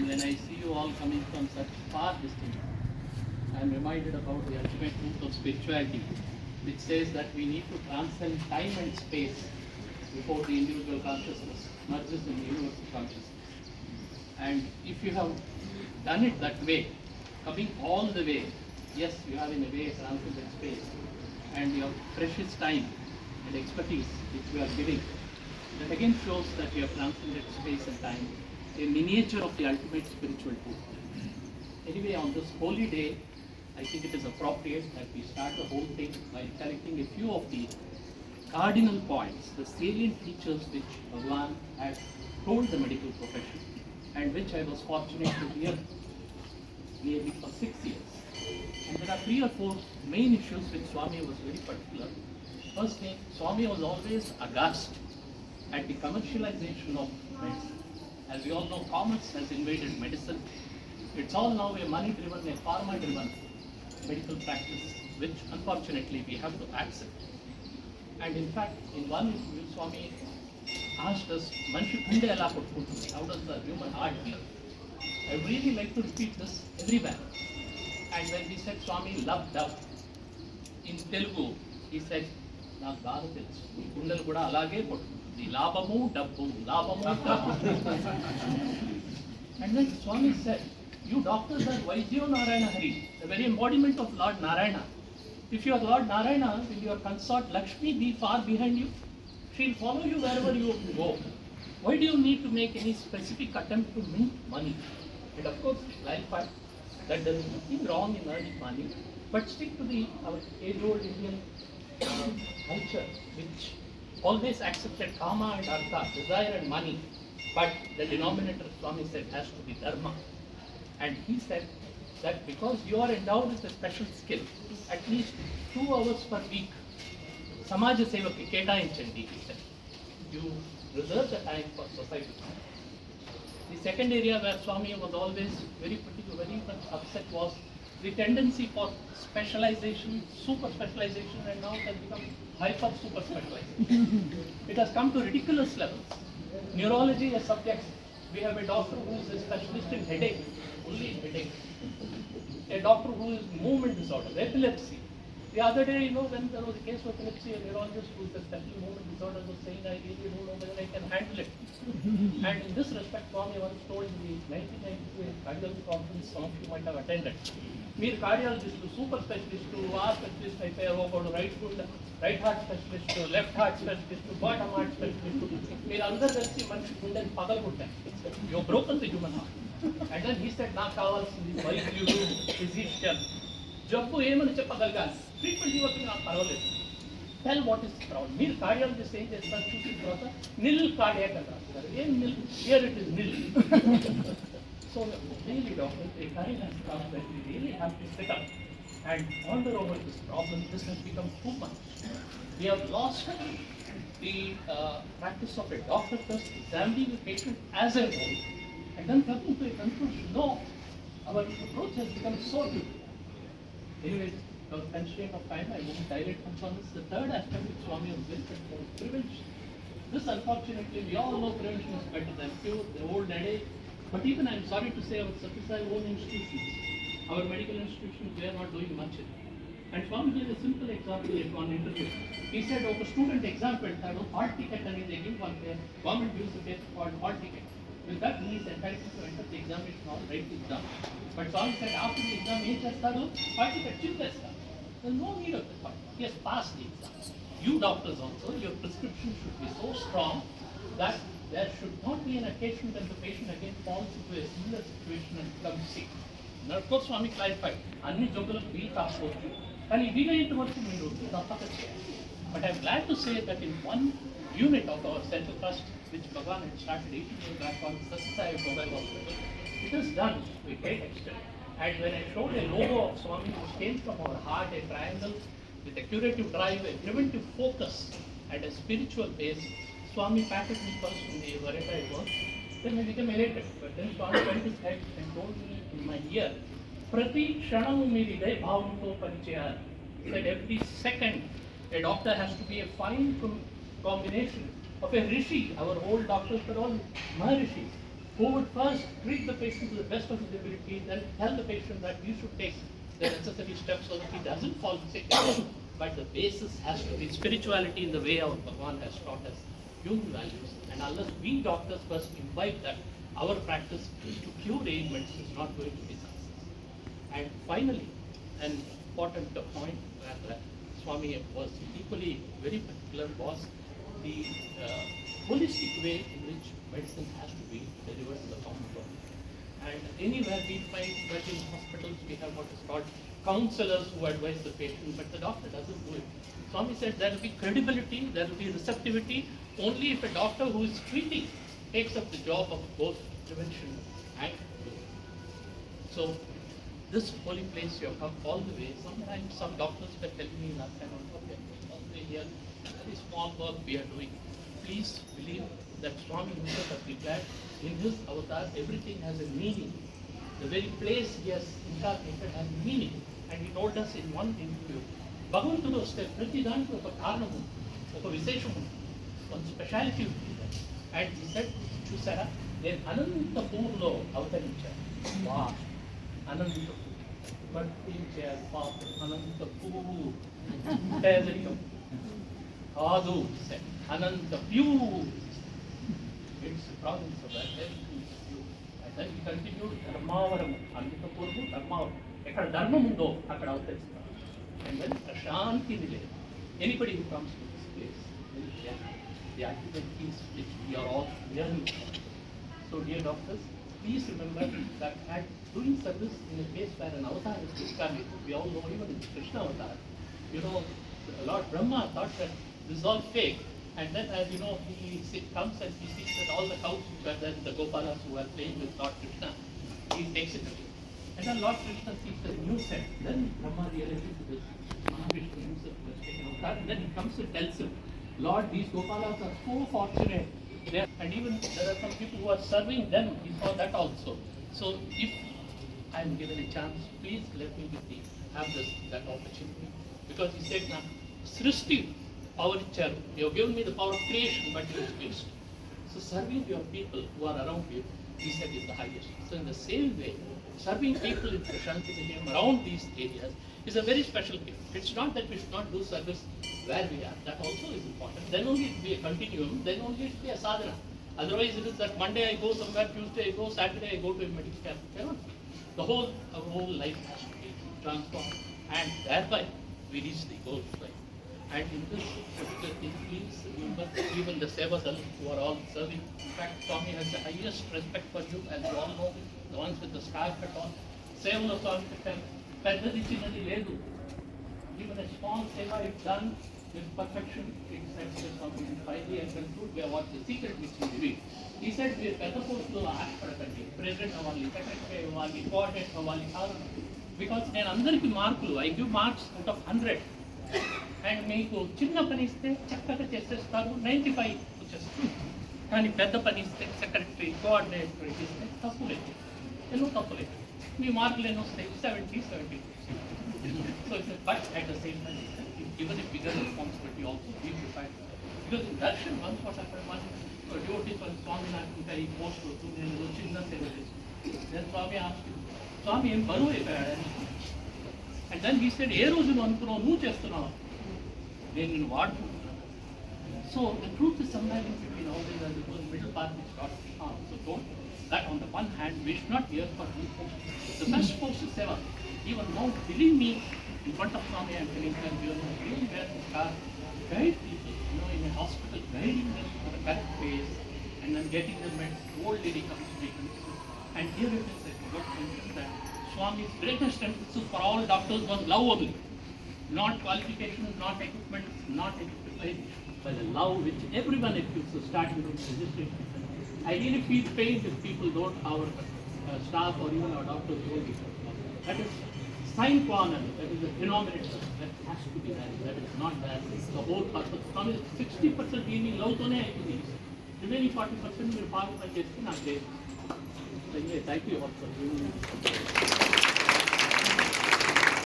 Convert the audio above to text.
And when I see you all coming from such far distance, I am reminded about the ultimate truth of spirituality, which says that we need to transcend time and space before the individual consciousness merges in universal consciousness. And if you have done it that way, coming all the way, yes, you have in a way transcended space, and your precious time and expertise which you are giving, that again shows that you have transcended space and time, a miniature of the ultimate spiritual truth. Anyway, on this holy day, I think it is appropriate that we start the whole thing by collecting a few of the cardinal points, the salient features which Bhagavan had told the medical profession, and which I was fortunate to hear nearly for 6 years. And there are 3 or 4 main issues which Swami was very particular. First thing, Swami was always aghast at the commercialization of medicine. As we all know, commerce has invaded medicine. It's all now a money-driven, a pharma-driven medical practice, which unfortunately we have to accept. And in fact, in one interview, Swami asked us, Manshi Kunde ela pottundi, how does the human heart feel? I would really like to repeat this everywhere. And when we said Swami loved dove, in Telugu, he said, నాకు బాగా తెలుసు ఈ గుండెలు కూడా అలాగే కొట్టుకుంటుంది లాభము డబ్బు లాభము డబ్బు. And then Swami said, you doctors are Vaidyo Narayana Hari, the very embodiment of Lord Narayana. If you are Lord Narayana, will your consort Lakshmi be far behind you? She will follow you wherever you go. Why do you need to make any specific attempt to mint money? And of course, clarify that there is nothing wrong in earning money, but stick to our age-old Indian culture, which always accepted kama and artha, desire and money, but the denominator, Swami said, has to be dharma. And he said that because you are endowed with a special skill, at least 2 hours per week, Samaja Sevaki Ketayinchandi, he said. You reserve the time for society. The second area where Swami was always very particular, very much upset was the tendency for specialization, super specialization, and now it has become hyper super specialization. It has come to ridiculous levels. Neurology as subject, we have a doctor who is a specialist in headache, only in headache. A doctor who is movement disorder, epilepsy. The other day, when there was a case of epilepsy, a neurologist who is a special movement disorder was saying, I really don't know whether I can handle it. And in this respect, Swami once told the 1998 cardiology conference, some of you might have attended. మీరు cardiologist super specialist ఆ specialist అయిపోయారు ఒకడు right heart specialist left heart specialist bottom heart specialist మీరు అందరూ కలిసి మనిషి గుండెని పగలగొట్టారు. You broken the human heart. And then he said నాకు కావాల్సింది వైద్యుడు ఫిజిషియన్ జబ్బు ఏమని చెప్పగలగాలి ట్రీట్మెంట్ ఇవ్వచ్చు నాకు పర్వాలేదు. Tell what is problem. మీరు కార్డియాలజిస్ట్ ఏం చేస్తారు చూసిన తర్వాత నిల్ కార్డియాక్ అని రాస్తారు. ఏం nil? Here it is nil. So really, Dr. The time has come that we really have to sit up and ponder over this problem. This has become too much. We have lost the practice of a doctor first examining the patient as a whole and then coming to a conclusion. No, our approach has become so different. Anyways, for constraint of time, I won't dilate much on this. The third aspect which Swami was mentioned was prevention. This, unfortunately, we all know prevention is better than cure, the old adage. But even I am sorry to say, our Satyasai own institutions, our medical institutions, they are not doing much in it. And Swami gave a simple example in one interview. He said, if a student exam had a hall ticket and they give one there, government gives a paper called hall ticket. With that, he is entitled to enter the examination hall, write the exam. But Swami said, after the exam, hall ticket childesta. There is no need of the hall. He has passed the exam. You doctors also, your prescription should be so strong that there should not be an occasion when the patient again falls into a similar situation and becomes sick. Now, of course, Swami clarified, Anni Jogalu will kaappochu. And he did But I am glad to say that in one unit of our central trust, which Bhagavan had started 18 years back on Satyasai Mobile Hospital, it is done to a great extent. And when I showed a logo of Swami which came from our heart, a triangle with a curative drive, a preventive focus, and a spiritual base, Swami patted me first in the veranda I was. Then I became elated. But then Swami went his head and told me in my ear, Prati Kshanam Miriday Bhavanto Parichaya. He said every second a doctor has to be a fine combination of a rishi, our old doctors were all Maharishis, who would first treat the patient to the best of his ability, then tell the patient that you should take the necessary steps so that he doesn't fall sick. But the basis has to be spirituality in the way our Bhagavan has taught us, human values. And unless we doctors first imbibe that, our practice to cure ailments is not going to be successful. And finally, an important point where Swami was equally very particular was the holistic way in which medicine has to be delivered to the common world. And anywhere we find that in hospitals we have what is called counselors who advise the patient, but the doctor doesn't do it. Swami said there will be credibility, there will be receptivity only if a doctor who is treating takes up the job of both prevention and cure. So this holy place you have come all the way. Sometimes some doctors were telling me last time, okay, all the way here, very small work we are doing. Please believe that Swami himself has declared in his avatar everything has a meaning. The very place he has incarnated has meaning. And he told us in one interview, భగవంతుడు వస్తే ప్రతి దానికి ఒక కారణం ఉంది, ఒక విశేషం ఉంది, ఒక స్పెషాలిటీ ఉంది. అండ్ he said, చూసారా నేను అనంతపూర్లో అవతరించాను. వా అనంతపూర్ పట్టించారు పాపం అనంతపూర్ పేదరికం కాదు అనంతప్యూర్. It's the province of that very few. And then he continued Dharmavaram అనంతపూర్వు Dharmavaram. ఎక్కడ ధర్మం ఉందో అక్కడ అవతరిస్తారు. And then Prashanti Nilay. Anybody who comes to this place will get the ultimate peace which we are all yearning for. So dear doctors, please remember that at doing service in a place where an avatar is incarnated, we all know even in Krishna avatar, you know, Lord Brahma thought that this is all fake. And then as you know, he comes and he sees that all the cows which are there, the Gopalas who are playing with Lord Krishna, he takes it away. And then Lord Krishna sees the new set. Then Brahma realizes this. Mahavishnu himself was taken avatar. And then he comes and tells him, Lord, these Gopalas are so fortunate. And even there are some people who are serving them. He saw that also. So if I am given a chance, please let me have that opportunity. Because he said, now, Srishti, power icharu. You have given me the power of creation, but it is waste. So serving your people who are around you, he said, is the highest. So in the same way, serving people in Prashanti Nilayam around these areas is a very special gift. It's not that we should not do service where we are. That also is important. Then only it will be a continuum. Then only it will be a sadhana. Otherwise, it is that Monday I go somewhere, Tuesday I go, Saturday I go to a medical camp. Cannot. Our whole life has to be transformed, and thereby we reach the goal of life. And in this particular thing, please remember even the Sevadal who are all serving. In fact, Swami has the highest respect for you, as you all know, the ones with the scarf at all. Sevalo Swami said, పెద్దది చిన్నది లేదు. Even a small seva if done with perfection, it sets something. Finally, I conclude we have what the secret which he revealed. He said, we are పెద్ద పోస్టులో ఆశపడకండి, president అవ్వాలి, secretary అవ్వాలి, coordinator అవ్వాలి కాదు. Because నేను అందరికీ మార్కులు, I give marks out of 100. And మీకు చిన్న పని ఇస్తే చక్కగా చేసేస్తారు, 95 వచ్చేస్తుంది. కానీ పెద్ద పని ఇస్తే సెక్రటరీ కోఆర్డినేటర్ ఇస్తే తప్పులేదు, ఎన్నో తప్పులేదు. మీ మార్కులు ఎన్నో వస్తాయి, 70. So but at the same time, given a bigger responsibility also, be prepared. Because in darshan, once what happened, one devotee for Swami Nath ఈ పోస్ట్ వస్తుంది, నేను చిన్న సేవ చేస్తాను. Then Swami asked him, Swami ఏం బరువు అయిపోయాడని. And then he said, ఏ రోజు నువ్వు అనుకున్నావు, నువ్వు చేస్తున్నావు, నేను నిన్ను వాడుకుంటున్నాను. So the truth is somewhere in between all these, the middle part is not strong. So don't, that on the one hand, we should not hear for two posts. The best post is seva. Even now, believe me, in front of Swami I am telling them, you are really where to start. Guide people, in a hospital, guiding them for the correct pace, and then getting them at old lady comes to me. And here it is a good mention that Swami's greatest emphasis for all doctors was love only. Not qualifications, not equipment, not equipment, but the love which everyone accuses, starting from registration. I really feel pain if people don't, our staff or even our doctors don't. That is sine qua non, that is the denominator, that has to be there. That is not there. The whole purpose. 60% really love tone aayindi. Remaining 40% will follow my destiny. Thank you all for doing it.